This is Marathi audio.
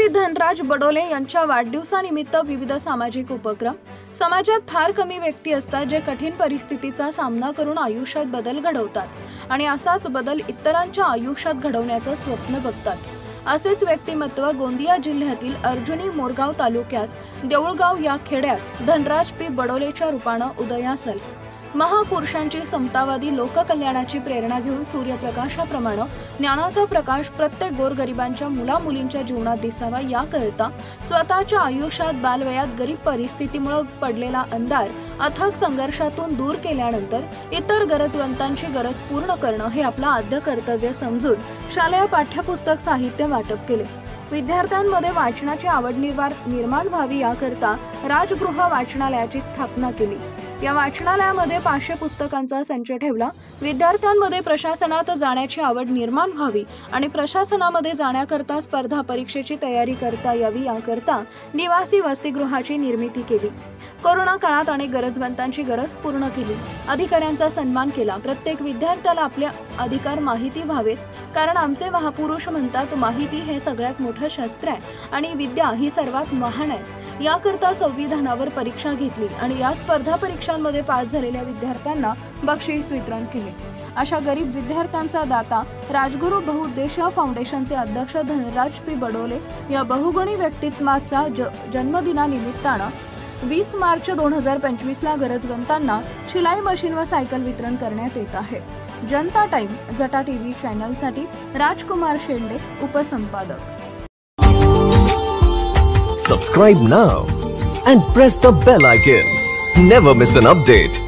धनराज बडोले यांच्या वाढदिवसानिमित्त विविध सामाजिक उपक्रम। समाजात फार कमी व्यक्ती असतात जे कठीण परिस्थितीचा सामना करून आयुष्यात बदल घडवतात आणि असाच बदल इतरांच्या आयुष्यात घडवण्याचं स्वप्न बघतात। असेच व्यक्तिमत्व गोंदिया जिल्ह्यातील अर्जुनी मोरगाव तालुक्यात देऊळगाव या खेड्यात धनराज पी बडोलेच्या रूपाने उदयास आले। महापुरुषांची समतावादी लोककल्याणाची प्रेरणा घेऊन सूर्यप्रकाशाप्रमाणे ज्ञानाचा प्रकाश प्रत्येक गोरगरिबांच्या मुलामुलींच्या जीवनात दिसावा याकरता स्वतःच्या आयुष्यात बालवयात गरीब परिस्थितीमुळे पडलेला अंधार अथक संघर्षातून दूर केल्यानंतर इतर गरजवंतांची गरज पूर्ण करणं हे आपलं आद्य कर्तव्य समजून शालेय पाठ्यपुस्तक साहित्य वाटप केले। विद्यार्थ्यांमध्ये वाचनाची आवड निर्माण व्हावी याकरता राजगृह वाचनालयाची स्थापना केली। या वाचनालयामध्ये 500 पुस्तकांचा संच ठेवला। विद्यार्थ्यांमध्ये प्रशासनात जाण्याची आवड निर्माण व्हावी आणि प्रशासनामध्ये जाण्याकरता स्पर्धा परीक्षेची तयारी करता यावी याकरता निवासी वसतिगृहाची निर्मिती केली। कोरोना काळात अनेक गरजवंतांची गरज पूर्ण केली। अधिकाऱ्यांचा सन्मान केला। प्रत्येक विद्यार्थ्याला आपले अधिकार माहिती व्हावेत, कारण आमचे महापुरुष म्हणतात माहिती हे सगळ्यात मोठं शस्त्र आहे आणि विद्या ही सर्वात महान आहे। याकरता संविधानावर परीक्षा घेतली आणि या स्पर्धा परीक्षांमध्ये पास झालेल्या विद्यार्थ्यांना बक्षीस वितरण केले। अशा गरीब विद्यार्थ्यांचा दाता राजगुरू बहुउद्देशीय फाउंडेशनचे अध्यक्ष धनराज पी बडोले या बहुगुणी व्यक्तिमत्वाचा जन्मदिनानिमित्तानं 20 मार्च 2025 ला गरजवंतांना शिलाई मशीन व सायकल वितरण करण्यात येत आहे। जनता टाइम जटा टीव्ही चॅनलसाठी राजकुमार शेंडे, उपसंपादक। Subscribe now and press the bell icon. Never miss an update.